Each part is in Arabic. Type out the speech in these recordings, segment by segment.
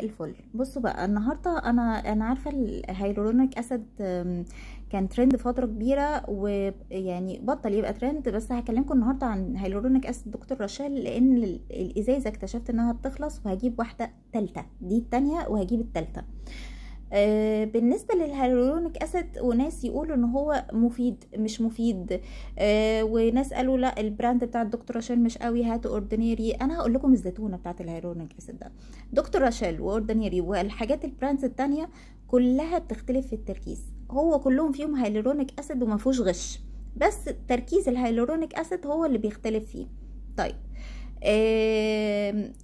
الفل. بصوا بقى النهارده انا عارفه الهيالورونيك اسيد كان ترند فتره كبيره، ويعني بطل يبقى ترند، بس هكلمكم النهارده عن هيالورونيك اسيد دكتور رشال، لان الازازه اكتشفت انها بتخلص وهجيب واحده تالته، دي التانية وهجيب التالته. بالنسبه للهيالورونيك اسيد، وناس يقولوا ان هو مفيد مش مفيد، وناس قالوا لا البراند بتاع الدكتور رشال مش قوي، هاتوا اوردينيري. انا هقول لكم الزيتونه بتاعت الهيالورونيك اسيد ده، دكتور رشال واوردينيري والحاجات البراندز التانية كلها بتختلف في التركيز، هو كلهم فيهم هيالورونيك اسيد وما فيهوش غش، بس تركيز الهيالورونيك اسيد هو اللي بيختلف فيه. طيب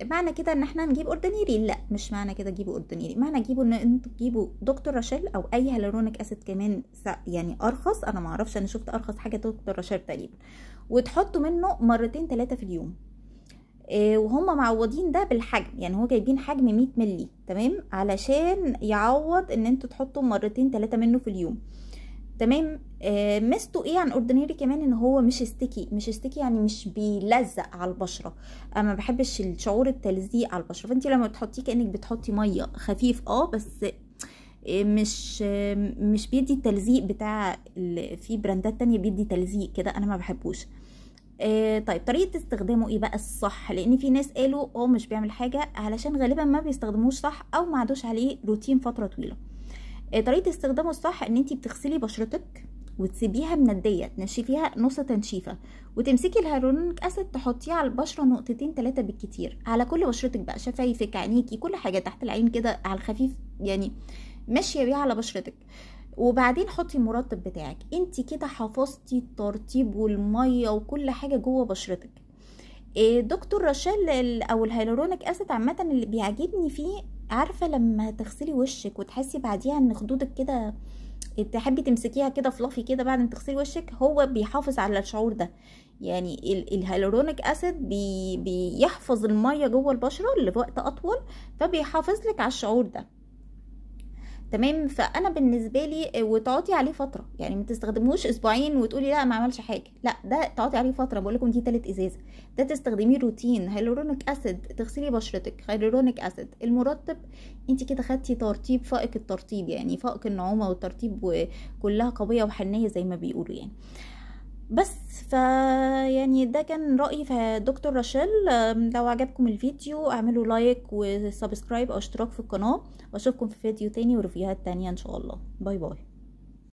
معنى كده ان احنا نجيب اوردينيري؟ لا، مش معنى كده تجيبوا اوردينيري، معنى تجيبوا ان انتوا تجيبوا دكتور رشال او اي هيالورونيك اسيد كمان يعني ارخص. انا ما اعرفش، انا شفت ارخص حاجه دكتور رشال تقريبا، وتحطوا منه مرتين 3 في اليوم. وهم معوضين ده بالحجم، يعني هو جايبين حجم 100 مللي تمام، علشان يعوض ان انتوا تحطوا مرتين 3 منه في اليوم. تمام. ميزته ايه عن اوردينيري كمان؟ ان هو مش ستيكي يعني مش بيلزق على البشره. انا ما بحبش الشعور التلزيق على البشره، فانت لما تحطيه كانك بتحطي ميه خفيف، بس مش بيدي التلزيق بتاع في براندات تانية بيدي تلزيق كده، انا ما بحبوش. طيب طريقه استخدامه ايه بقى الصح؟ لان في ناس قالوا مش بيعمل حاجه، علشان غالبا ما بيستخدموش صح او ما عادوش عليه روتين فتره طويله. طريقه استخدامه الصح ان انتي بتغسلي بشرتك وتسيبيها منديه، تنشفيها نص تنشيفه، وتمسكي الهيالورونيك اسيد تحطيه على البشره نقطتين 3 بالكتير على كل بشرتك بقى، شفايفك، عينيكي، كل حاجه تحت العين كده على الخفيف، يعني ماشيه بيها على بشرتك. وبعدين حطي المرطب بتاعك، انتي كده حفظتي الترطيب والميه وكل حاجه جوه بشرتك. دكتور رشال او الهيالورونيك اسيد عامه اللي بيعجبني فيه، عارفه لما تغسلي وشك وتحسي بعديها ان خدودك كده تحبي تمسكيها كده فلافي كده بعد ما تغسلي وشك، هو بيحافظ على الشعور ده. يعني الهيالورونيك اسيد بيحفظ الميه جوه البشره لوقت اطول، فبيحافظ لك على الشعور ده. تمام. فانا بالنسبه لي، وتقعدي عليه فتره، يعني ما تستخدموش اسبوعين وتقولي لا ما عملش حاجه، لا ده تقعدي عليه فتره. بقول لكم دي 3 ازازه، ده تستخدميه روتين. هيالورونيك اسيد تغسلي بشرتك، هيالورونيك اسيد المرطب، انت كده خدتي ترطيب فائق الترطيب، يعني فائق النعومه والترطيب، وكلها قويه وحنيه زي ما بيقولوا يعني. بس يعني ده كان رأيي في دكتور رشال. لو عجبكم الفيديو اعملوا لايك وسبسكرايب او اشتراك في القناة، واشوفكم في فيديو تاني وريفيوهات تانية ان شاء الله. باي باي.